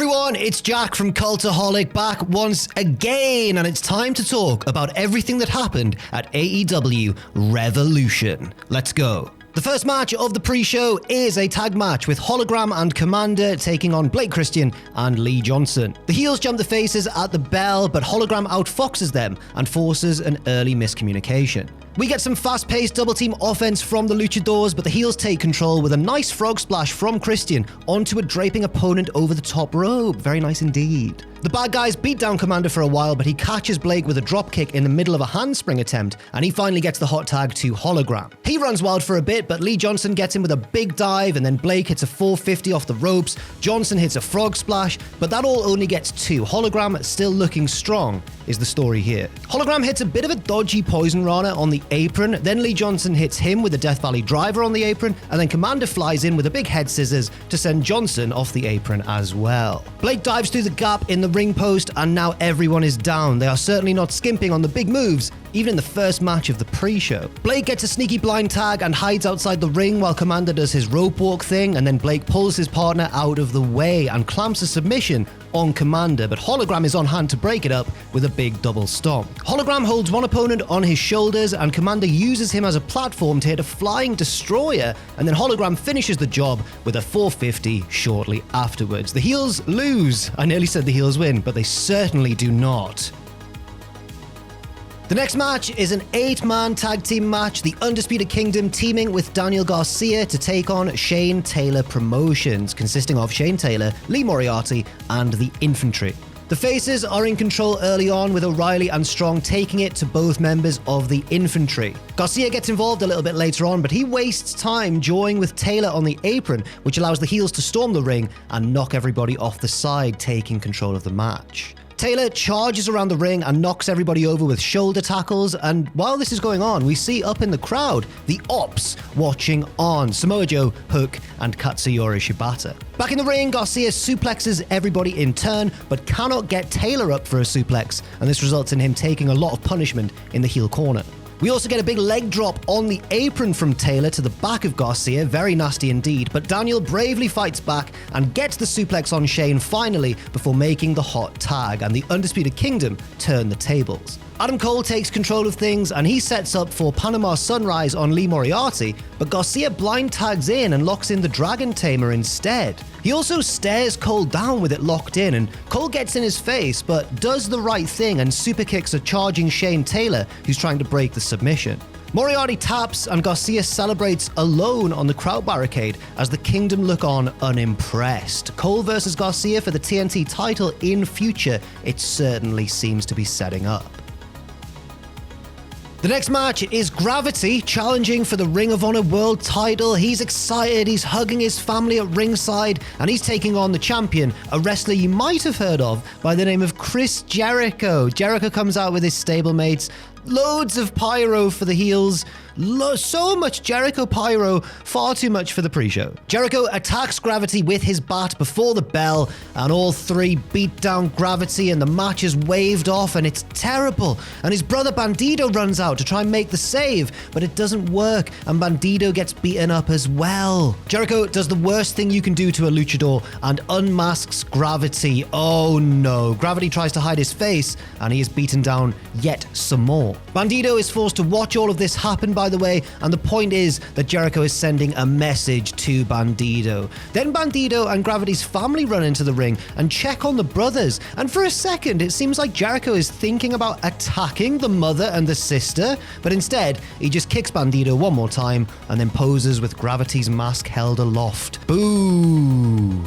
everyone, it's Jack from Cultaholic back once again, and it's time to talk about everything that happened at AEW Revolution. Let's go. The first match of the pre-show is a tag match with Hologram and Commander taking on Blake Christian and Lee Johnson. The heels jump the faces at the bell, but Hologram outfoxes them and forces an early miscommunication. We get some fast-paced double-team offense from the Luchadors, but the heels take control with a nice frog splash from Christian onto a draping opponent over the top rope. Very nice indeed. The bad guys beat down Commander for a while, but he catches Blake with a dropkick in the middle of a handspring attempt, and he finally gets the hot tag to Hologram. He runs wild for a bit, but Lee Johnson gets him with a big dive, and then Blake hits a 450 off the ropes. Johnson hits a frog splash, but that all only gets two. Hologram still looking strong is the story here. Hologram hits a bit of a dodgy poison rana on the apron, then Lee Johnson hits him with a Death Valley driver on the apron, and then Commander flies in with a big head scissors to send Johnson off the apron as well. Blake dives through the gap in the ring post, and now everyone is down. They are certainly not skimping on the big moves, even in the first match of the pre-show. Blake gets a sneaky blind tag and hides outside the ring while Commander does his rope walk thing, and then Blake pulls his partner out of the way and clamps a submission on Commander, but Hologram is on hand to break it up with a big double stomp. Hologram holds one opponent on his shoulders, and Commander uses him as a platform to hit a flying destroyer, and then Hologram finishes the job with a 450 shortly afterwards. The heels lose. I nearly said the heels win, but they certainly do not. The next match is an 8-man tag team match, the Undisputed Kingdom teaming with Daniel Garcia to take on Shane Taylor Promotions, consisting of Shane Taylor, Lee Moriarty, and the Infantry. The faces are in control early on, with O'Reilly and Strong taking it to both members of the Infantry. Garcia gets involved a little bit later on, but he wastes time jawing with Taylor on the apron, which allows the heels to storm the ring and knock everybody off the side, taking control of the match. Taylor charges around the ring and knocks everybody over with shoulder tackles, and while this is going on, we see up in the crowd the Ops watching on: Samoa Joe, Hook, and Katsuyori Shibata. Back in the ring, Garcia suplexes everybody in turn, but cannot get Taylor up for a suplex, and this results in him taking a lot of punishment in the heel corner. We also get a big leg drop on the apron from Taylor to the back of Garcia, very nasty indeed, but Daniel bravely fights back and gets the suplex on Shane finally before making the hot tag, and the Undisputed Kingdom turn the tables. Adam Cole takes control of things and he sets up for Panama Sunrise on Lee Moriarty, but Garcia blind tags in and locks in the Dragon Tamer instead. He also stares Cole down with it locked in, and Cole gets in his face but does the right thing and super kicks a charging Shane Taylor who's trying to break the submission. Moriarty taps and Garcia celebrates alone on the crowd barricade as the Kingdom look on unimpressed. Cole versus Garcia for the TNT title in future, it certainly seems to be setting up. The next match is Gravity challenging for the Ring of Honor World title. He's excited, he's hugging his family at ringside, and he's taking on the champion, a wrestler you might have heard of by the name of Chris Jericho. Jericho comes out with his stablemates, loads of pyro for the heels, so much Jericho pyro, far too much for the pre-show. Jericho attacks Gravity with his bat before the bell, and all three beat down Gravity, and the match is waved off, and it's terrible. And his brother Bandido runs out to try and make the save, but it doesn't work, and Bandido gets beaten up as well. Jericho does the worst thing you can do to a luchador and unmasks Gravity. Oh no, Gravity tries to hide his face, and he is beaten down yet some more. Bandido is forced to watch all of this happen, by the way, and the point is that Jericho is sending a message to Bandido. Then Bandido and Gravity's family run into the ring and check on the brothers, and for a second it seems like Jericho is thinking about attacking the mother and the sister, but instead he just kicks Bandido one more time and then poses with Gravity's mask held aloft. Boo!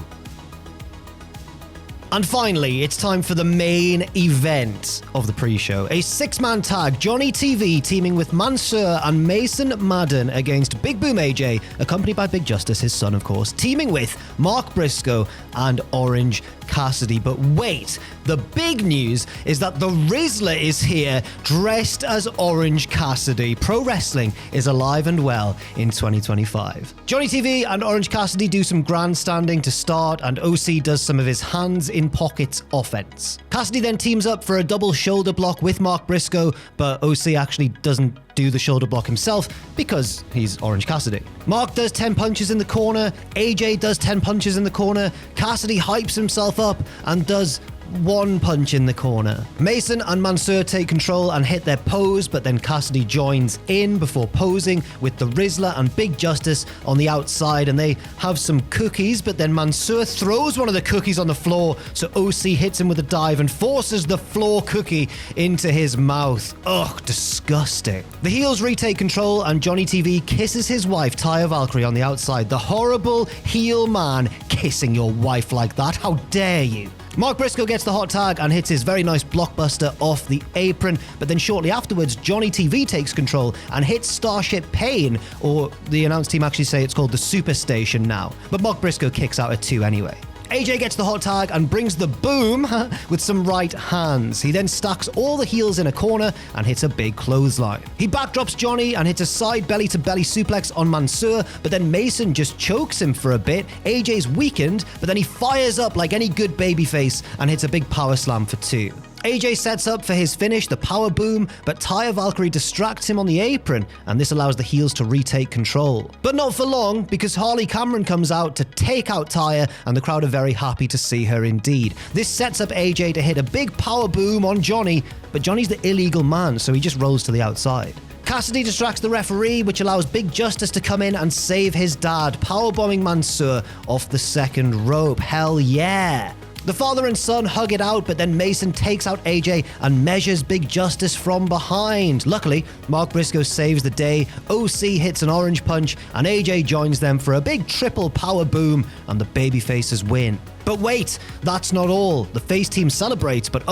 And finally, it's time for the main event of the pre-show. A 6-man tag, Johnny TV teaming with Mansoor and Mason Madden against Big Boom AJ, accompanied by Big Justice, his son of course, teaming with Mark Briscoe and Orange Cassidy. But wait, the big news is that the Rizzler is here, dressed as Orange Cassidy. Pro wrestling is alive and well in 2025. Johnny TV and Orange Cassidy do some grandstanding to start, and OC does some of his hands in pockets offense. Cassidy then teams up for a double shoulder block with Mark Briscoe, but OC actually doesn't do the shoulder block himself because he's Orange Cassidy. Mark does 10 punches in the corner, AJ does 10 punches in the corner, Cassidy hypes himself up and does 1 punch in the corner. Mason and Mansoor take control and hit their pose, but then Cassidy joins in before posing with the Rizzler and Big Justice on the outside, and they have some cookies, but then Mansoor throws one of the cookies on the floor, so OC hits him with a dive and forces the floor cookie into his mouth. Ugh, disgusting. The heels retake control and Johnny TV kisses his wife, Taya Valkyrie, on the outside. The horrible heel man kissing your wife like that. How dare you? Mark Briscoe gets the hot tag and hits his very nice blockbuster off the apron, but then shortly afterwards, Johnny TV takes control and hits Starship Pain, or the announce team actually say it's called the Superstation now, but Mark Briscoe kicks out at 2 anyway. AJ gets the hot tag and brings the boom with some right hands. He then stacks all the heels in a corner and hits a big clothesline. He backdrops Johnny and hits a side belly-to-belly suplex on Mansoor, but then Mason just chokes him for a bit. AJ's weakened, but then he fires up like any good babyface and hits a big power slam for 2. AJ sets up for his finish, the power boom, but Taya Valkyrie distracts him on the apron, and this allows the heels to retake control. But not for long, because Harley Cameron comes out to take out Taya, and the crowd are very happy to see her indeed. This sets up AJ to hit a big power boom on Johnny, but Johnny's the illegal man, so he just rolls to the outside. Cassidy distracts the referee, which allows Big Justice to come in and save his dad, powerbombing Mansoor off the second rope. Hell yeah! The father and son hug it out, but then Mason takes out AJ and measures Big Justice from behind. Luckily, Mark Briscoe saves the day, OC hits an orange punch, and AJ joins them for a big triple power boom, and the babyfaces win. But wait, that's not all. The face team celebrates, but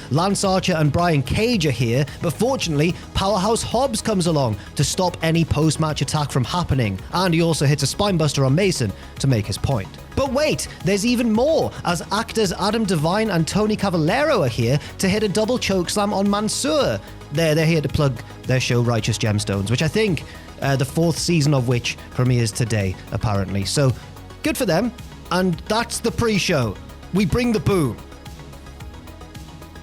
Lance Archer and Brian Cage are here, but fortunately, Powerhouse Hobbs comes along to stop any post-match attack from happening, and he also hits a spinebuster on Mason to make his point. But wait, there's even more, as actors Adam Devine and Tony Cavallero are here to hit a double chokeslam on Mansoor. They're here to plug their show Righteous Gemstones, which I think the 4th season of which premieres today, apparently. So, good for them. And that's the pre-show. We bring the boom.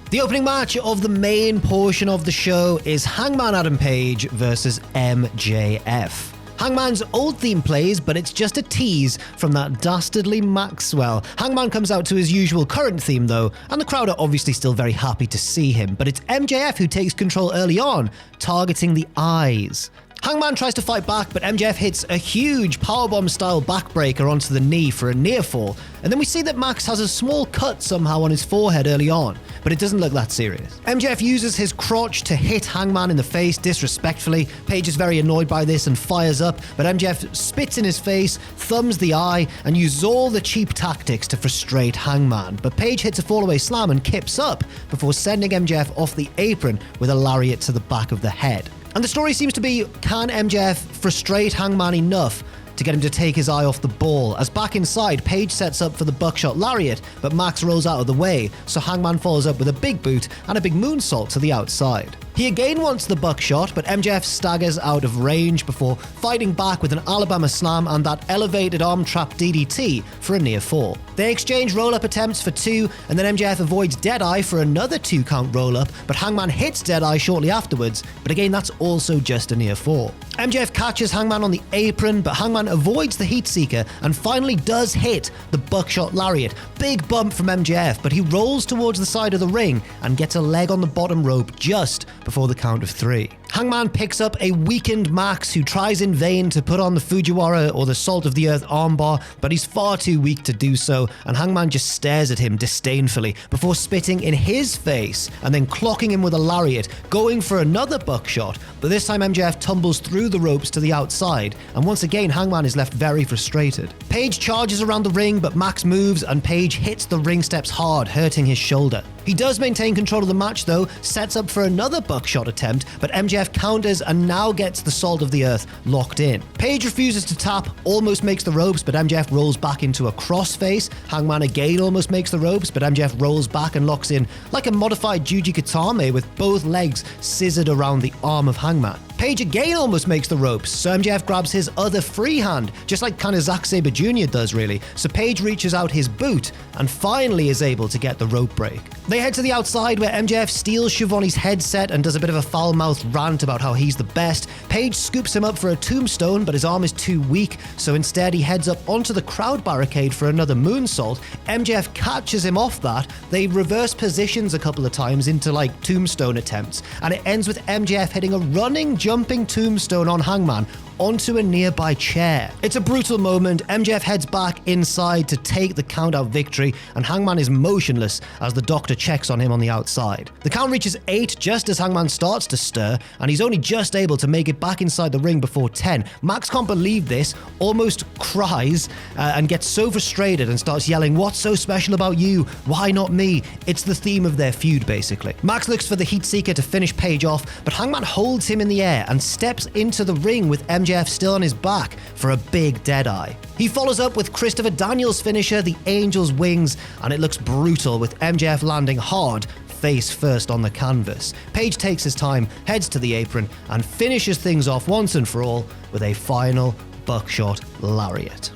The opening match of the main portion of the show is Hangman Adam Page versus MJF. Hangman's old theme plays, but it's just a tease from that dastardly Maxwell. Hangman comes out to his usual current theme though, and the crowd are obviously still very happy to see him, but it's MJF who takes control early on, targeting the eyes. Hangman tries to fight back, but MJF hits a huge powerbomb-style backbreaker onto the knee for a near fall, and then we see that Max has a small cut somehow on his forehead early on, but it doesn't look that serious. MJF uses his crotch to hit Hangman in the face disrespectfully. Page is very annoyed by this and fires up, but MJF spits in his face, thumbs the eye, and uses all the cheap tactics to frustrate Hangman. But Page hits a fallaway slam and kips up before sending MJF off the apron with a lariat to the back of the head. And the story seems to be, can MJF frustrate Hangman enough to get him to take his eye off the ball? As back inside, Page sets up for the buckshot lariat, but Max rolls out of the way, so Hangman follows up with a big boot and a big moonsault to the outside. He again wants the buckshot, but MJF staggers out of range before fighting back with an Alabama slam and that elevated arm trap DDT for a near fall. They exchange roll-up attempts for 2, and then MJF avoids Deadeye for another 2-count roll-up, but Hangman hits Deadeye shortly afterwards, but again that's also just a near fall. MJF catches Hangman on the apron, but Hangman avoids the heat seeker and finally does hit the buckshot lariat. Big bump from MJF, but he rolls towards the side of the ring and gets a leg on the bottom rope just before the count of 3. Hangman picks up a weakened Max who tries in vain to put on the Fujiwara or the Salt of the Earth armbar, but he's far too weak to do so, and Hangman just stares at him disdainfully before spitting in his face and then clocking him with a lariat, going for another buckshot, but this time MJF tumbles through the ropes to the outside, and once again Hangman is left very frustrated. Page charges around the ring, but Max moves and Page hits the ring steps hard, hurting his shoulder. He does maintain control of the match though, sets up for another buckshot attempt, but MJF counters and now gets the Salt of the Earth locked in. Page refuses to tap, almost makes the ropes, but MJF rolls back into a crossface. Hangman again almost makes the ropes, but MJF rolls back and locks in like a modified Juji Katame with both legs scissored around the arm of Hangman. Page again almost makes the ropes, so MJF grabs his other free hand, just like kind of Zack Sabre Jr. does really. So Page reaches out his boot and finally is able to get the rope break. They head to the outside where MJF steals Schiavone's headset and does a bit of a foul-mouthed rant about how he's the best. Page scoops him up for a tombstone, but his arm is too weak, so instead he heads up onto the crowd barricade for another moonsault. MJF catches him off that. They reverse positions a couple of times into like tombstone attempts, and it ends with MJF hitting a running, jumping tombstone on Hangman onto a nearby chair. It's a brutal moment. MJF heads back inside to take the count-out victory, and Hangman is motionless as the doctor checks on him on the outside. The count reaches 8 just as Hangman starts to stir, and he's only just able to make it back inside the ring before 10. Max can't believe this, almost cries, and gets so frustrated and starts yelling, "What's so special about you? Why not me?" It's the theme of their feud, basically. Max looks for the Heat Seeker to finish Page off, but Hangman holds him in the air and steps into the ring with MJF still on his back for a big deadeye. He follows up with Christopher Daniels' finisher, the Angel's Wings, and it looks brutal with MJF landing hard, face first on the canvas. Page takes his time, heads to the apron, and finishes things off once and for all with a final buckshot lariat.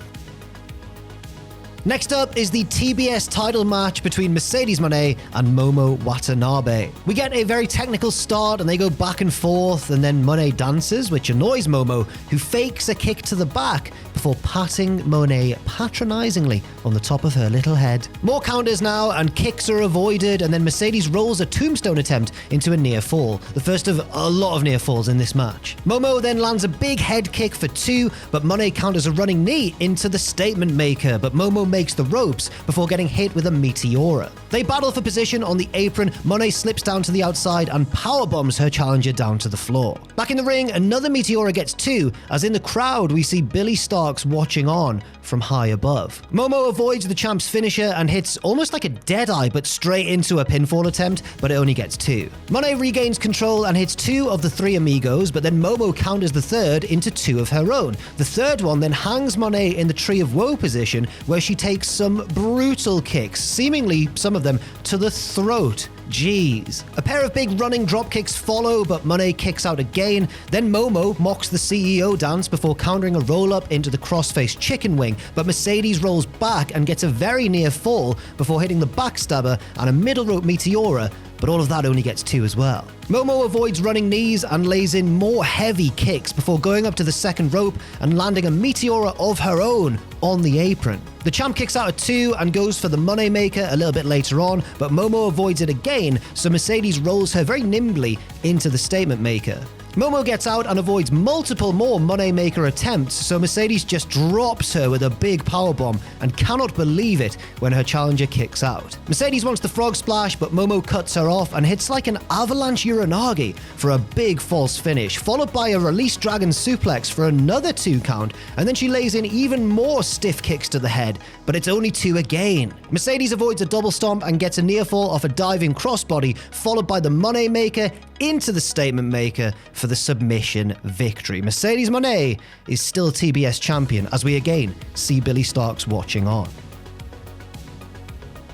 Next up is the TBS title match between Mercedes Moné and Momo Watanabe. We get a very technical start and they go back and forth, and then Moné dances, which annoys Momo, who fakes a kick to the back before patting Moné patronizingly on the top of her little head. More counters now and kicks are avoided, and then Mercedes rolls a tombstone attempt into a near fall, the first of a lot of near falls in this match. Momo then lands a big head kick for 2, but Moné counters a running knee into the statement maker, but Momo makes the ropes before getting hit with a Meteora. They battle for position on the apron. Moné slips down to the outside and powerbombs her challenger down to the floor. Back in the ring, another Meteora gets 2, as in the crowd we see Billy Starks watching on from high above. Momo avoids the champ's finisher and hits almost like a deadeye, but straight into a pinfall attempt, but it only gets 2. Moné regains control and hits 2 of the 3 amigos, but then Momo counters the third into 2 of her own. The third one then hangs Moné in the Tree of Woe position, where she takes some brutal kicks, seemingly some of them to the throat. Jeez. A pair of big running drop kicks follow, but Moné kicks out again. Then Momo mocks the CEO dance before countering a roll-up into the crossface chicken wing, but Mercedes rolls back and gets a very near fall before hitting the backstabber and a middle rope Meteora, but all of that only gets 2 as well. Momo avoids running knees and lays in more heavy kicks before going up to the second rope and landing a Meteora of her own on the apron. The champ kicks out at 2 and goes for the Money Maker a little bit later on, but Momo avoids it again, so Mercedes rolls her very nimbly into the statement maker. Momo gets out and avoids multiple more Money Maker attempts, so Mercedes just drops her with a big powerbomb and cannot believe it when her challenger kicks out. Mercedes wants the frog splash, but Momo cuts her off and hits like an avalanche Uranagi for a big false finish, followed by a release dragon suplex for another 2 count, and then she lays in even more stiff kicks to the head, but it's only 2 again. Mercedes avoids a double stomp and gets a near fall off a diving crossbody, followed by the Money Maker into the statement maker for the submission victory. Mercedes Moné is still TBS champion, as we again see Billy Starks watching on.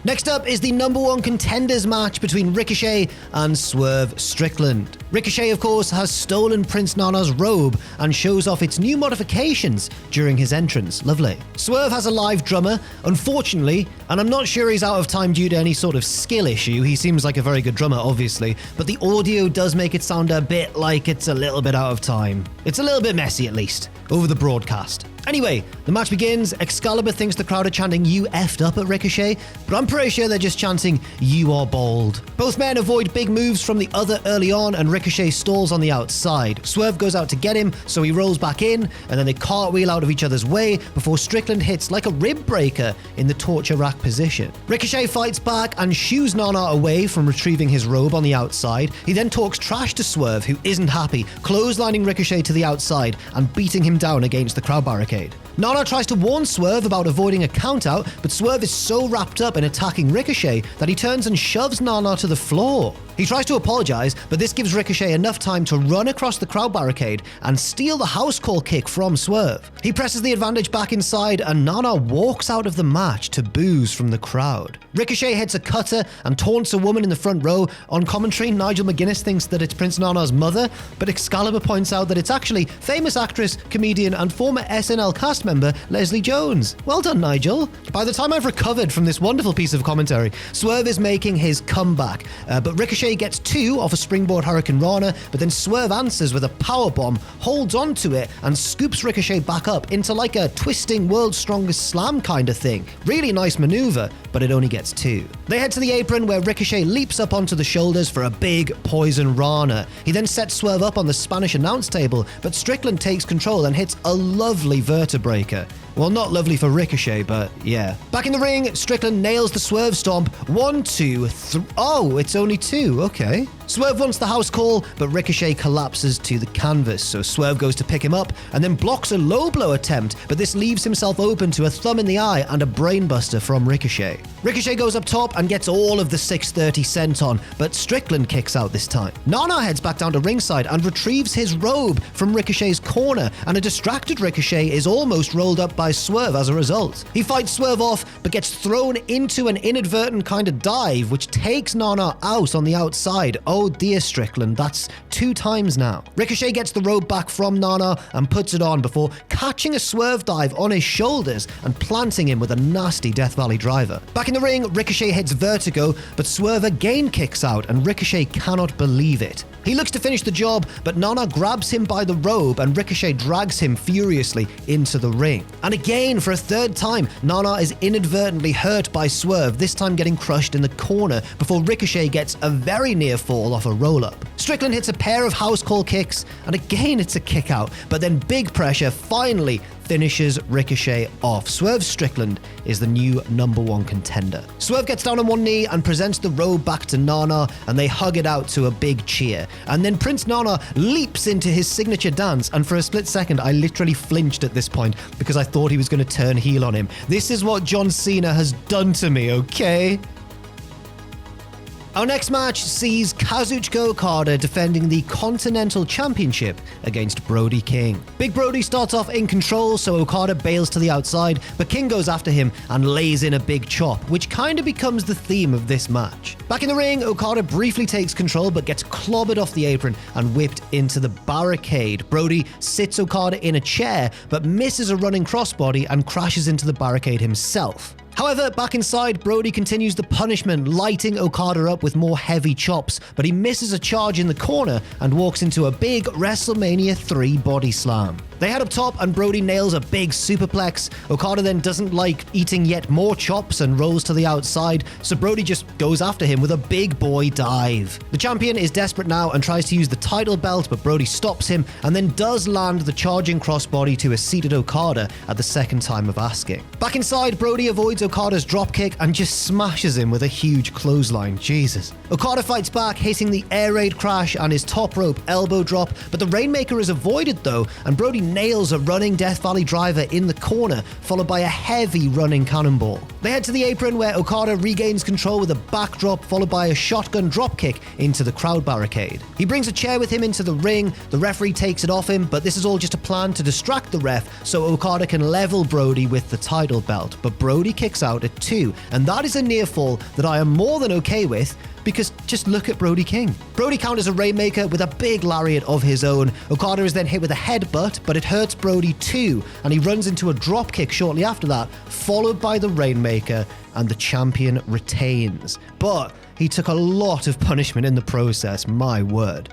Next up is the number 1 contenders match between Ricochet and Swerve Strickland. Ricochet, of course, has stolen Prince Nana's robe and shows off its new modifications during his entrance. Lovely. Swerve has a live drummer, unfortunately, and I'm not sure he's out of time due to any sort of skill issue. He seems like a very good drummer, obviously, but the audio does make it sound a bit like it's a little bit out of time. It's a little bit messy, at least, over the broadcast. Anyway, the match begins. Excalibur thinks the crowd are chanting "You effed up" at Ricochet, but I'm pretty sure they're just chanting "You are bold." Both men avoid big moves from the other early on, and Ricochet stalls on the outside. Swerve goes out to get him, so he rolls back in, and then they cartwheel out of each other's way before Strickland hits like a rib breaker in the torture rack position. Ricochet fights back and shoos Nana away from retrieving his robe on the outside. He then talks trash to Swerve, who isn't happy, clotheslining Ricochet to the outside and beating him down against the crowd barricade. Nana tries to warn Swerve about avoiding a countout, but Swerve is so wrapped up in attacking Ricochet that he turns and shoves Nana to the floor. He tries to apologize, but this gives Ricochet enough time to run across the crowd barricade and steal the house call kick from Swerve. He presses the advantage back inside, and Nana walks out of the match to boos from the crowd. Ricochet hits a cutter and taunts a woman in the front row. On commentary, Nigel McGuinness thinks that it's Prince Nana's mother, but Excalibur points out that it's actually famous actress, comedian, and former SNL cast member Leslie Jones. Well done, Nigel. By the time I've recovered from this wonderful piece of commentary, Swerve is making his comeback, but Ricochet gets 2 off a springboard Hurricane Rana, but then Swerve answers with a powerbomb, holds onto it, and scoops Ricochet back up into like a twisting World's Strongest Slam kind of thing. Really nice maneuver, but it only gets 2. They head to the apron where Ricochet leaps up onto the shoulders for a big poison Rana. He then sets Swerve up on the Spanish announce table, but Strickland takes control and hits a lovely vertebreaker. Well, not lovely for Ricochet, but yeah. Back in the ring, Strickland nails the Swerve Stomp. 1, 2, 3. Oh, it's only 2. Okay. Swerve wants the house call, but Ricochet collapses to the canvas, so Swerve goes to pick him up and then blocks a low blow attempt, but this leaves himself open to a thumb in the eye and a brainbuster from Ricochet. Ricochet goes up top and gets all of the 630 senton, but Strickland kicks out this time. Nana heads back down to ringside and retrieves his robe from Ricochet's corner, and a distracted Ricochet is almost rolled up by Swerve as a result. He fights Swerve off, but gets thrown into an inadvertent kind of dive, which takes Nana out on the outside. Oh dear, Strickland, that's 2 times now. Ricochet gets the robe back from Nana and puts it on before catching a Swerve dive on his shoulders and planting him with a nasty Death Valley driver. Back in the ring, Ricochet hits Vertigo, but Swerve again kicks out and Ricochet cannot believe it. He looks to finish the job, but Nana grabs him by the robe and Ricochet drags him furiously into the ring. And again, for a 3rd time, Nana is inadvertently hurt by Swerve, this time getting crushed in the corner before Ricochet gets a very near fall off a roll-up. Strickland hits a pair of house call kicks, and again it's a kick out, but then big pressure finally finishes Ricochet off. Swerve Strickland is the new #1 contender. Swerve gets down on one knee and presents the robe back to Nana, and they hug it out to a big cheer. And then Prince Nana leaps into his signature dance, and for a split second I literally flinched at this point because I thought he was going to turn heel on him. This is what John Cena has done to me, okay? Our next match sees Kazuchika Okada defending the Continental Championship against Brody King. Big Brody starts off in control, so Okada bails to the outside, but King goes after him and lays in a big chop, which kind of becomes the theme of this match. Back in the ring, Okada briefly takes control, but gets clobbered off the apron and whipped into the barricade. Brody sits Okada in a chair, but misses a running crossbody and crashes into the barricade himself. However, back inside, Brody continues the punishment, lighting Okada up with more heavy chops, but he misses a charge in the corner and walks into a big WrestleMania 3 body slam. They head up top and Brody nails a big superplex. Okada then doesn't like eating yet more chops and rolls to the outside, so Brody just goes after him with a big boy dive. The champion is desperate now and tries to use the title belt, but Brody stops him and then does land the charging crossbody to a seated Okada at the 2nd time of asking. Back inside, Brody avoids Okada's dropkick and just smashes him with a huge clothesline. Jesus. Okada fights back, hitting the air raid crash and his top rope elbow drop, but the Rainmaker is avoided though, and Brody nails a running Death Valley driver in the corner, followed by a heavy running cannonball. They head to the apron where Okada regains control with a backdrop, followed by a shotgun dropkick into the crowd barricade. He brings a chair with him into the ring, the referee takes it off him, but this is all just a plan to distract the ref so Okada can level Brody with the title belt, but Brody kicks out at 2, and that is a near fall that I am more than okay with, because just look at Brody King. Brody counters a Rainmaker with a big lariat of his own. Okada is then hit with a headbutt, but it hurts Brody too, and he runs into a dropkick shortly after that, followed by the Rainmaker, and the champion retains. But he took a lot of punishment in the process, my word.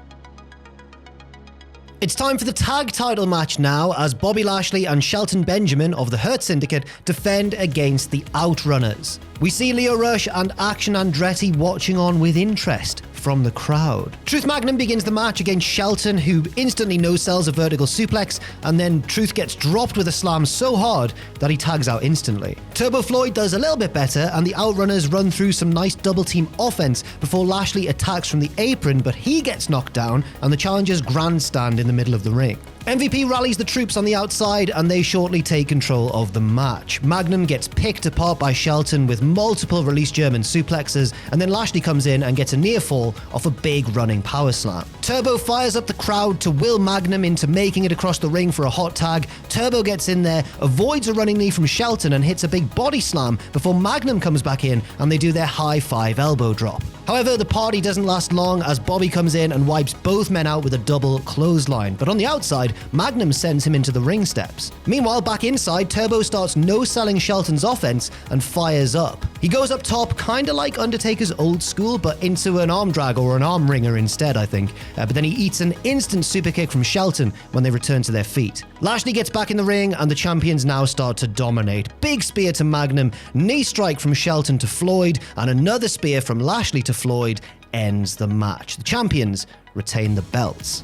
It's time for the tag title match now, as Bobby Lashley and Shelton Benjamin of the Hurt Syndicate defend against the Outrunners. We see Lio Rush and Action Andretti watching on with interest from the crowd. Truth Magnum begins the match against Shelton, who instantly no-sells a vertical suplex, and then Truth gets dropped with a slam so hard that he tags out instantly. Turbo Floyd does a little bit better, and the Outrunners run through some nice double-team offense before Lashley attacks from the apron, but he gets knocked down, and the challengers grandstand in the middle of the ring. MVP rallies the troops on the outside and they shortly take control of the match. Magnum gets picked apart by Shelton with multiple release German suplexes, and then Lashley comes in and gets a near fall off a big running power slam. Turbo fires up the crowd to will Magnum into making it across the ring for a hot tag. Turbo gets in there, avoids a running knee from Shelton and hits a big body slam before Magnum comes back in and they do their high five elbow drop. However, the party doesn't last long as Bobby comes in and wipes both men out with a double clothesline, but on the outside, Magnum sends him into the ring steps. Meanwhile, back inside, Turbo starts no-selling Shelton's offense and fires up. He goes up top, kinda like Undertaker's old school, but into an arm drag or an arm wringer instead, I think. But then he eats an instant super kick from Shelton when they return to their feet. Lashley gets back in the ring and the champions now start to dominate. Big spear to Magnum, knee strike from Shelton to Floyd, and another spear from Lashley to Floyd ends the match. The champions retain the belts.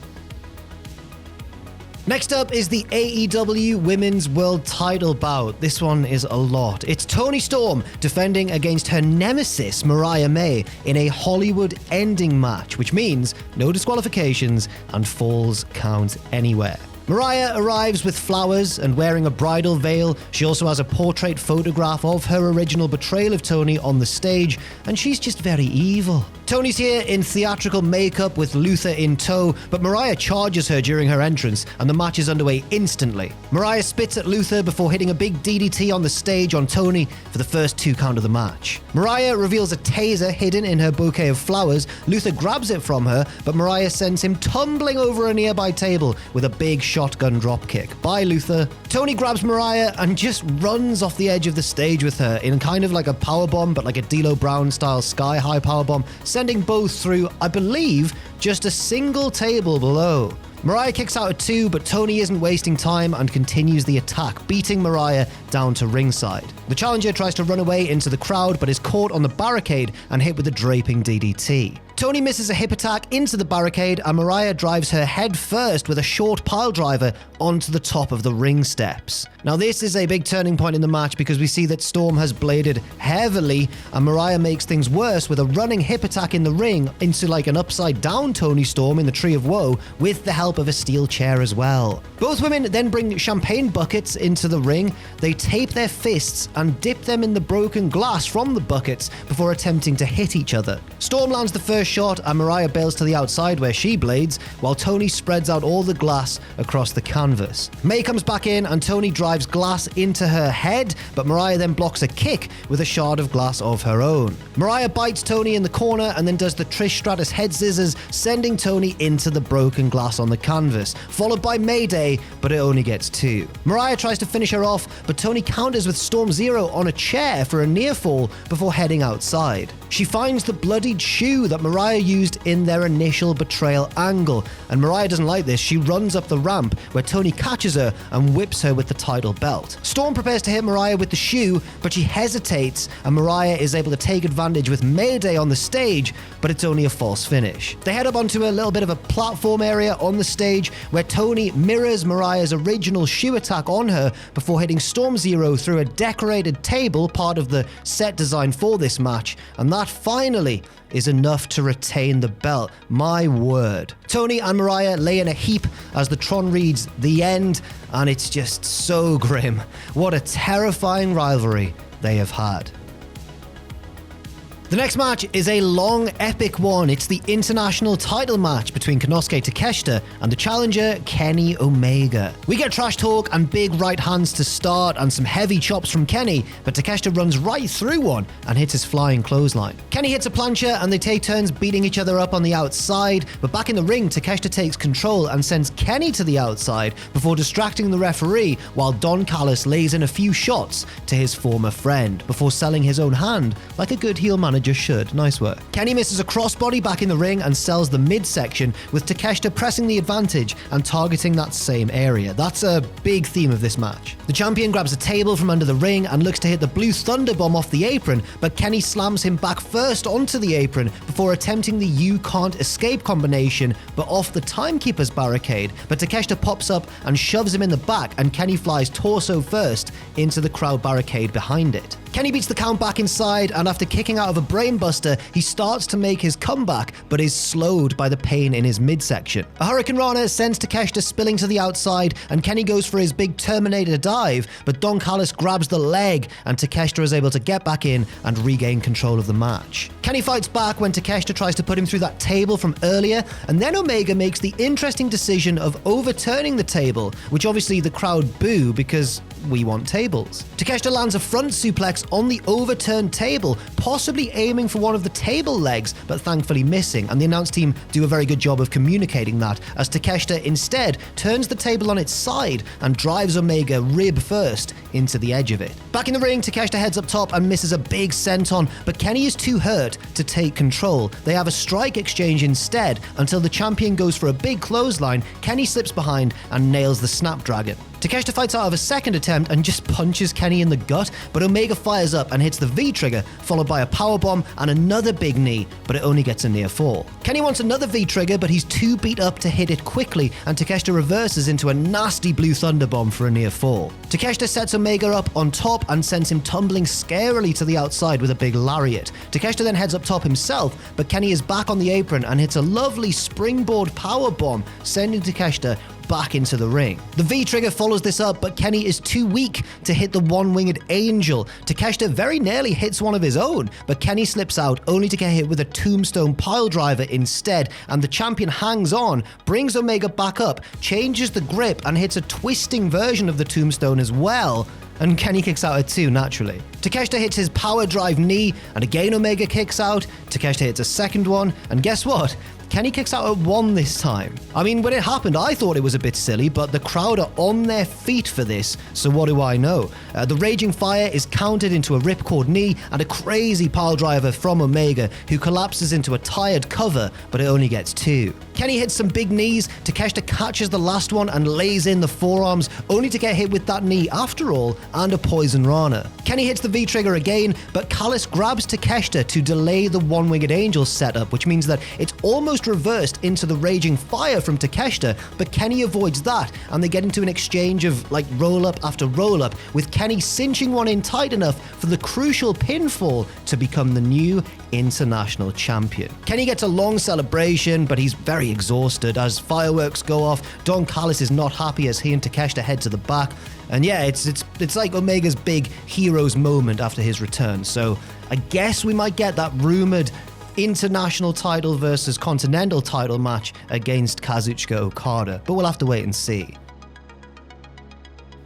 Next up is the AEW Women's World Title bout. This one is a lot. It's Toni Storm defending against her nemesis, Mariah May, in a Hollywood-ending match, which means no disqualifications and falls count anywhere. Mariah arrives with flowers and wearing a bridal veil. She also has a portrait photograph of her original betrayal of Toni on the stage, and she's just very evil. Toni's here in theatrical makeup with Luther in tow, but Mariah charges her during her entrance, and the match is underway instantly. Mariah spits at Luther before hitting a big DDT on the stage on Toni for the first 2 count of the match. Mariah reveals a taser hidden in her bouquet of flowers. Luther grabs it from her, but Mariah sends him tumbling over a nearby table with a big shotgun dropkick. Bye, Luther. Toni grabs Mariah and just runs off the edge of the stage with her in kind of like a powerbomb, but like a D'Lo Brown style sky-high powerbomb, sending both through, I believe, just a single table below. Mariah kicks out at 2, but Toni isn't wasting time and continues the attack, beating Mariah down to ringside. The challenger tries to run away into the crowd, but is caught on the barricade and hit with a draping DDT. Toni misses a hip attack into the barricade, and Mariah drives her head first with a short pile driver onto the top of the ring steps. Now this is a big turning point in the match because we see that Storm has bladed heavily, and Mariah makes things worse with a running hip attack in the ring into like an upside down Toni Storm in the Tree of Woe with the help of a steel chair as well. Both women then bring champagne buckets into the ring. They tape their fists and dip them in the broken glass from the buckets before attempting to hit each other. Storm lands the first shot and Mariah bails to the outside where she blades, while Toni spreads out all the glass across the canvas. May comes back in and Toni drives glass into her head, but Mariah then blocks a kick with a shard of glass of her own. Mariah bites Toni in the corner and then does the Trish Stratus head scissors, sending Toni into the broken glass on the canvas, followed by Mayday, but it only gets 2. Mariah tries to finish her off, but Toni counters with Storm Zero on a chair for a near fall before heading outside. She finds the bloodied shoe that Mariah used in their initial betrayal angle, and Mariah doesn't like this. She runs up the ramp where Toni catches her and whips her with the title belt. Storm prepares to hit Mariah with the shoe, but she hesitates, and Mariah is able to take advantage with Mayday on the stage, but it's only a false finish. They head up onto a little bit of a platform area on the stage where Toni mirrors Mariah's original shoe attack on her before hitting Storm Zero through a decorated table, part of the set design for this match, and that finally is enough to retain the belt. My word. Toni and Mariah lay in a heap as the Tron reads "The End," and it's just so grim. What a terrifying rivalry they have had. The next match is a long, epic one. It's the international title match between Konosuke Takeshita and the challenger, Kenny Omega. We get trash talk and big right hands to start and some heavy chops from Kenny, but Takeshita runs right through one and hits his flying clothesline. Kenny hits a plancha and they take turns beating each other up on the outside, but back in the ring, Takeshita takes control and sends Kenny to the outside before distracting the referee, while Don Callis lays in a few shots to his former friend before selling his own hand like a good heel manager should. Nice work. Kenny misses a crossbody back in the ring and sells the midsection, with Takeshita pressing the advantage and targeting that same area. That's a big theme of this match. The champion grabs a table from under the ring and looks to hit the Blue Thunder Bomb off the apron, but Kenny slams him back first onto the apron before attempting the "You Can't Escape" combination, but off the Timekeeper's barricade. But Takeshita pops up and shoves him in the back, and Kenny flies torso first into the crowd barricade behind it. Kenny beats the count back inside, and after kicking out of a brainbuster, he starts to make his comeback, but is slowed by the pain in his midsection. A Hurricane Rana sends Takeshita spilling to the outside, and Kenny goes for his big Terminator dive, but Don Callis grabs the leg, and Takeshita is able to get back in and regain control of the match. Kenny fights back when Takeshita tries to put him through that table from earlier, and then Omega makes the interesting decision of overturning the table, which obviously the crowd boo because we want tables. Takeshita lands a front suplex on the overturned table, possibly aiming for one of the table legs, but thankfully missing, and the announce team do a very good job of communicating that, as Takeshita instead turns the table on its side and drives Omega rib first into the edge of it. Back in the ring, Takeshita heads up top and misses a big senton, but Kenny is too hurt to take control. They have a strike exchange instead until the champion goes for a big clothesline. Kenny slips behind and nails the Snapdragon. Takeshita fights out of a second attempt and just punches Kenny in the gut, but Omega fires up and hits the V-trigger, followed by a powerbomb and another big knee, but it only gets a near fall. Kenny wants another V-trigger, but he's too beat up to hit it quickly, and Takeshita reverses into a nasty blue thunder bomb for a near fall. Takeshita sets Omega up on top and sends him tumbling scarily to the outside with a big lariat. Takeshita then heads up top himself, but Kenny is back on the apron and hits a lovely springboard powerbomb, sending Takeshita back into the ring. The V-trigger follows this up, but Kenny is too weak to hit the one-winged angel. Takeshita very nearly hits one of his own, but Kenny slips out only to get hit with a tombstone piledriver instead, and the champion hangs on, brings Omega back up, changes the grip, and hits a twisting version of the tombstone as well. And Kenny kicks out at 2, naturally. Takeshita hits his power drive knee, and again Omega kicks out. Takeshita hits a second one, and guess what? Kenny kicks out at 1 this time. I mean, when it happened, I thought it was a bit silly, but the crowd are on their feet for this, so what do I know? The Raging Fire is countered into a ripcord knee and a crazy piledriver from Omega, who collapses into a tired cover, but it only gets 2. Kenny hits some big knees, Takeshita catches the last one and lays in the forearms, only to get hit with that knee after all, and a Poison Rana. Kenny hits the V-trigger again, but Callis grabs Takeshita to delay the One-Winged Angel setup, which means that it's almost reversed into the Raging Fire from Takeshita, but Kenny avoids that, and they get into an exchange of like roll-up after roll-up, with Kenny cinching one in tight enough for the crucial pinfall to become the new international champion. Kenny gets a long celebration, but he's very exhausted as fireworks go off. Don Callis is not happy as he and Takeshita head to the back. And yeah, it's like Omega's big hero's moment after his return. So I guess we might get that rumored international title versus continental title match against Kazuchika Okada, but we'll have to wait and see.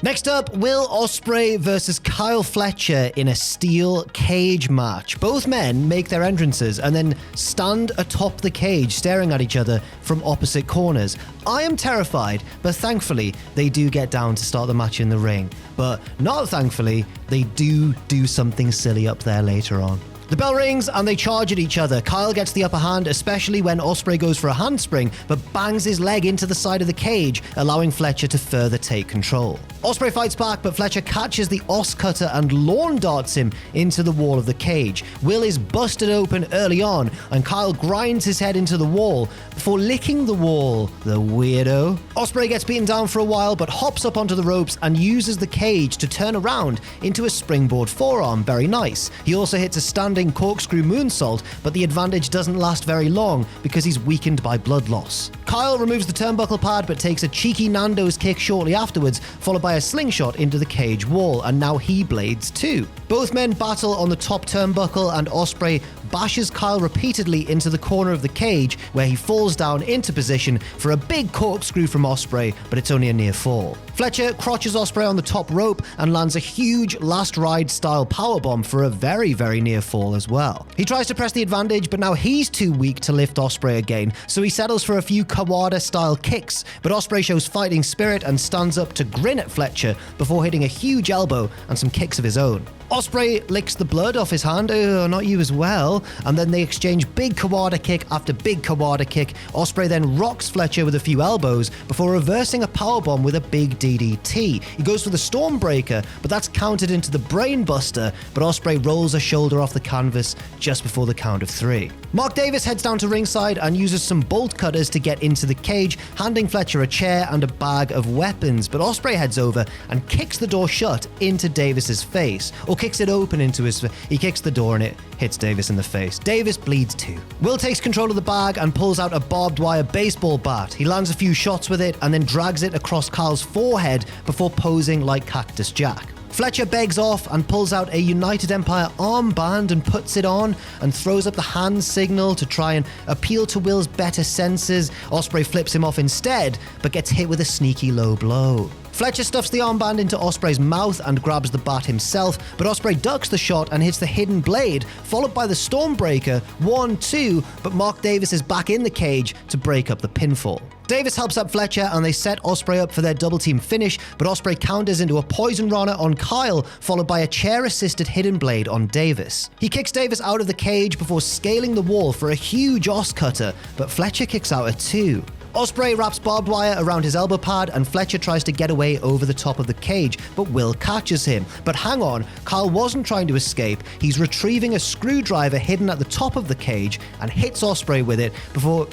Next up, Will Ospreay versus Kyle Fletcher in a steel cage match. Both men make their entrances and then stand atop the cage staring at each other from opposite corners. I am terrified, but thankfully they do get down to start the match in the ring. But not thankfully, they do something silly up there later on. The bell rings and they charge at each other. Kyle gets the upper hand, especially when Ospreay goes for a handspring, but bangs his leg into the side of the cage, allowing Fletcher to further take control. Ospreay fights back, but Fletcher catches the os cutter and lawn darts him into the wall of the cage. Will is busted open early on, and Kyle grinds his head into the wall before licking the wall, the weirdo. Ospreay gets beaten down for a while, but hops up onto the ropes and uses the cage to turn around into a springboard forearm. Very nice. He also hits a standing corkscrew moonsault, but the advantage doesn't last very long because he's weakened by blood loss. Kyle removes the turnbuckle pad, but takes a cheeky Nando's kick shortly afterwards, followed by a slingshot into the cage wall, and now he blades too. Both men battle on the top turnbuckle, and Ospreay bashes Kyle repeatedly into the corner of the cage, where he falls down into position for a big corkscrew from Ospreay, but it's only a near fall. Fletcher crotches Ospreay on the top rope and lands a huge last ride style powerbomb for a very near fall as well. He tries to press the advantage, but now he's too weak to lift Ospreay again, so he settles for a few Kawada style kicks, but Ospreay shows fighting spirit and stands up to grin at Fletcher before hitting a huge elbow and some kicks of his own. Ospreay licks the blood off his hand, oh, not you as well, and then they exchange big Kawada kick after big Kawada kick. Ospreay then rocks Fletcher with a few elbows before reversing a powerbomb with a big DDT. He goes for the Stormbreaker, but that's countered into the Brainbuster, but Ospreay rolls a shoulder off the canvas just before the count of 3. Mark Davis heads down to ringside and uses some bolt cutters to get into the cage, handing Fletcher a chair and a bag of weapons, but Ospreay heads over and kicks the door shut into Davis's face. kicks it open into his... He kicks the door and it hits Davis in the face. Davis bleeds too. Will takes control of the bag and pulls out a barbed wire baseball bat. He lands a few shots with it and then drags it across Kyle's forehead before posing like Cactus Jack. Fletcher begs off and pulls out a United Empire armband and puts it on and throws up the hand signal to try and appeal to Will's better senses. Ospreay flips him off instead, but gets hit with a sneaky low blow. Fletcher stuffs the armband into Ospreay's mouth and grabs the bat himself, but Ospreay ducks the shot and hits the hidden blade, followed by the Stormbreaker, 1-2, but Mark Davis is back in the cage to break up the pinfall. Davis helps up Fletcher and they set Ospreay up for their double team finish, but Ospreay counters into a poison rana on Kyle, followed by a chair-assisted hidden blade on Davis. He kicks Davis out of the cage before scaling the wall for a huge Os cutter, but Fletcher kicks out at 2. Ospreay wraps barbed wire around his elbow pad and Fletcher tries to get away over the top of the cage, but Will catches him. But hang on, Kyle wasn't trying to escape. He's retrieving a screwdriver hidden at the top of the cage and hits Ospreay with it before,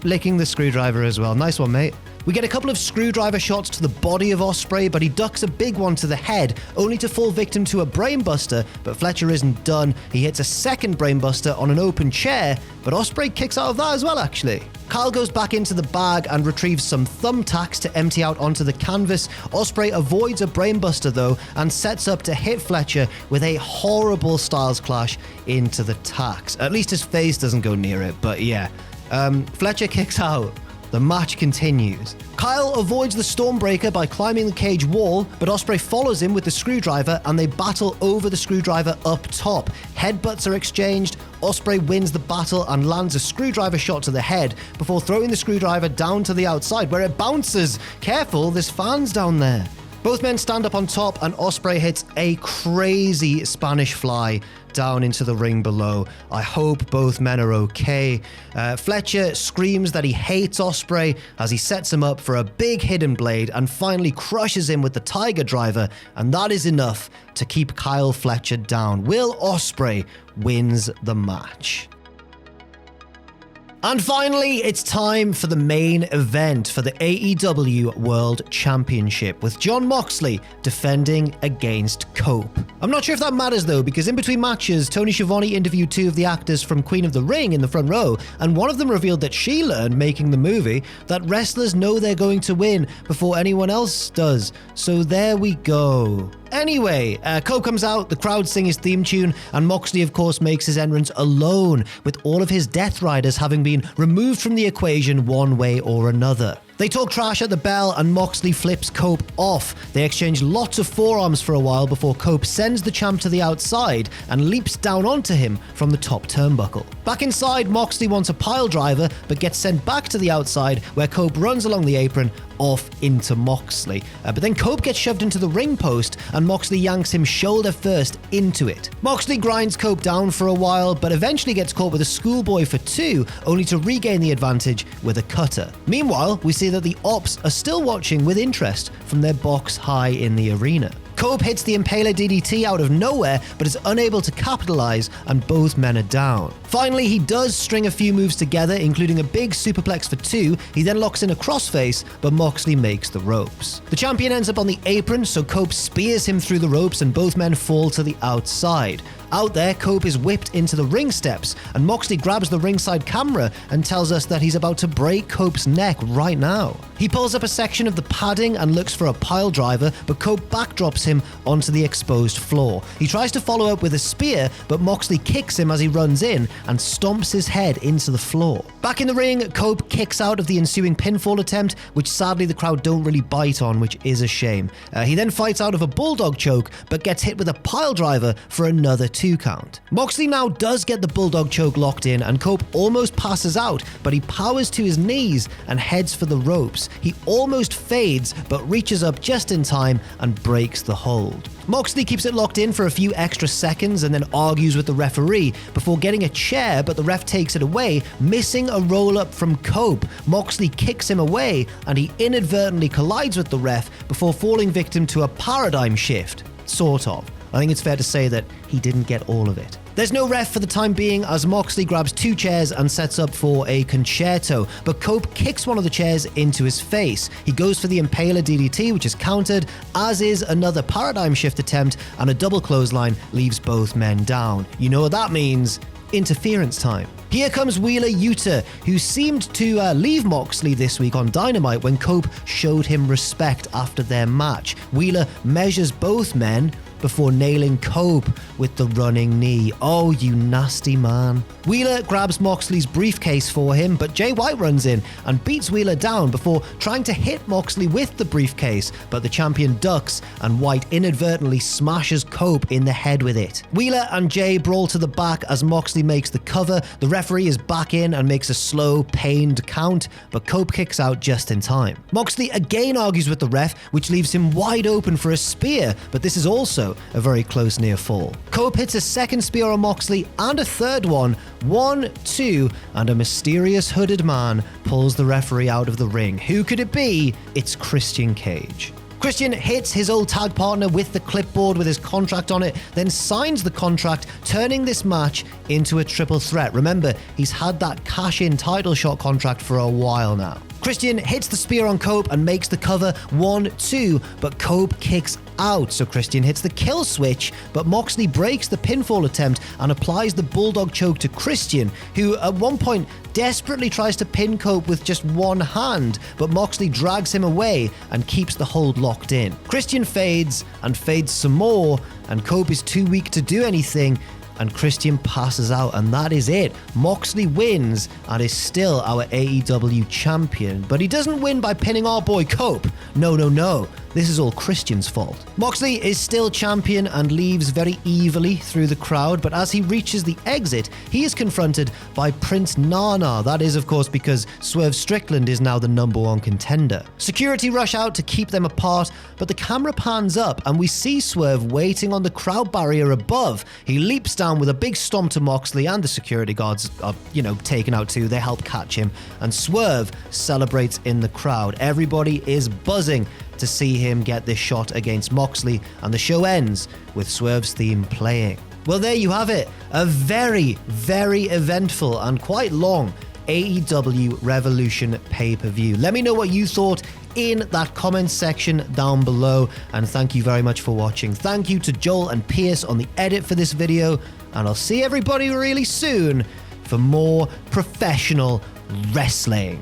licking the screwdriver as well. Nice one, mate. We get a couple of screwdriver shots to the body of Ospreay, but he ducks a big one to the head, only to fall victim to a brainbuster, but Fletcher isn't done. He hits a second brainbuster on an open chair, but Ospreay kicks out of that as well, actually. Kyle goes back into the bag and retrieves some thumbtacks to empty out onto the canvas. Ospreay avoids a brainbuster though and sets up to hit Fletcher with a horrible Styles Clash into the tacks. At least his face doesn't go near it, but yeah. Fletcher kicks out. The match continues. Kyle avoids the Stormbreaker by climbing the cage wall, but Ospreay follows him with the screwdriver and they battle over the screwdriver up top. Headbutts are exchanged, Ospreay wins the battle and lands a screwdriver shot to the head before throwing the screwdriver down to the outside where it bounces. Careful, there's fans down there. Both men stand up on top and Ospreay hits a crazy Spanish fly down into the ring below. I hope both men are okay. Fletcher screams that he hates Ospreay as he sets him up for a big hidden blade and finally crushes him with the Tiger Driver, and that is enough to keep Kyle Fletcher down. Will Ospreay wins the match. And finally, it's time for the main event for the AEW World Championship, with Jon Moxley defending against Cope. I'm not sure if that matters though, because in between matches, Tony Schiavone interviewed 2 of the actors from Queen of the Ring in the front row, and one of them revealed that she learned making the movie that wrestlers know they're going to win before anyone else does. So there we go. Anyway, Cope comes out, the crowd sing his theme tune, and Moxley of course makes his entrance alone, with all of his Death Riders having been removed from the equation one way or another. They talk trash at the bell and Moxley flips Cope off. They exchange lots of forearms for a while before Cope sends the champ to the outside and leaps down onto him from the top turnbuckle. Back inside, Moxley wants a pile driver but gets sent back to the outside where Cope runs along the apron off into Moxley. But then Cope gets shoved into the ring post and Moxley yanks him shoulder first into it. Moxley grinds Cope down for a while but eventually gets caught with a schoolboy for 2, only to regain the advantage with a cutter. Meanwhile, we see that the Ops are still watching with interest from their box high in the arena. Cope hits the Impaler DDT out of nowhere, but is unable to capitalize, and both men are down. Finally, he does string a few moves together, including a big superplex for 2. He then locks in a crossface, but Moxley makes the ropes. The champion ends up on the apron, so Cope spears him through the ropes, and both men fall to the outside. Out there, Cope is whipped into the ring steps, and Moxley grabs the ringside camera and tells us that he's about to break Cope's neck right now. He pulls up a section of the padding and looks for a pile driver, but Cope backdrops him onto the exposed floor. He tries to follow up with a spear, but Moxley kicks him as he runs in and stomps his head into the floor. Back in the ring, Cope kicks out of the ensuing pinfall attempt, which sadly the crowd don't really bite on, which is a shame. He then fights out of a bulldog choke, but gets hit with a pile driver for another 2 count. Moxley now does get the bulldog choke locked in and Cope almost passes out, but he powers to his knees and heads for the ropes. He almost fades, but reaches up just in time and breaks the hold. Moxley keeps it locked in for a few extra seconds and then argues with the referee before getting a chair, but the ref takes it away, missing a roll-up from Cope. Moxley kicks him away and he inadvertently collides with the ref before falling victim to a paradigm shift. Sort of. I think it's fair to say that he didn't get all of it. There's no ref for the time being as Moxley grabs 2 chairs and sets up for a concerto, but Cope kicks one of the chairs into his face. He goes for the Impaler DDT, which is countered, as is another paradigm shift attempt, and a double clothesline leaves both men down. You know what that means? Interference time. Here comes Wheeler Yuta, who seemed to leave Moxley this week on Dynamite when Cope showed him respect after their match. Wheeler measures both men before nailing Cope with the running knee. Oh, you nasty man. Wheeler grabs Moxley's briefcase for him, but Jay White runs in and beats Wheeler down before trying to hit Moxley with the briefcase, but the champion ducks and White inadvertently smashes Cope in the head with it. Wheeler and Jay brawl to the back as Moxley makes the cover. The referee is back in and makes a slow, pained count, but Cope kicks out just in time. Moxley again argues with the ref, which leaves him wide open for a spear, but this is also a very close near fall. Cope hits a second spear on Moxley and a third one. 1, 2, and a mysterious hooded man pulls the referee out of the ring. Who could it be? It's Christian Cage. Christian hits his old tag partner with the clipboard with his contract on it, then signs the contract, turning this match into a triple threat. Remember, he's had that cash-in title shot contract for a while now. Christian hits the spear on Cope and makes the cover 1, 2, but Cope kicks out, so Christian hits the kill switch, but Moxley breaks the pinfall attempt and applies the bulldog choke to Christian, who at one point desperately tries to pin Cope with just one hand, but Moxley drags him away and keeps the hold locked in. Christian fades and fades some more, and Cope is too weak to do anything, and Christian passes out, and that is it. Moxley wins and is still our AEW champion, but he doesn't win by pinning our boy Cope. No. This is all Christian's fault. Moxley is still champion and leaves very evilly through the crowd, but as he reaches the exit, he is confronted by Prince Nana. That is, of course, because Swerve Strickland is now the #1 contender. Security rush out to keep them apart, but the camera pans up and we see Swerve waiting on the crowd barrier above. He leaps down with a big stomp to Moxley, and the security guards are, taken out too. They help catch him, and Swerve celebrates in the crowd. Everybody is buzzing to see him get this shot against Moxley, and the show ends with Swerve's theme playing. Well, there you have it. A very, very eventful and quite long AEW Revolution pay-per-view. Let me know what you thought in that comment section down below, and thank you very much for watching. Thank you to Joel and Pierce on the edit for this video, and I'll see everybody really soon for more professional wrestling.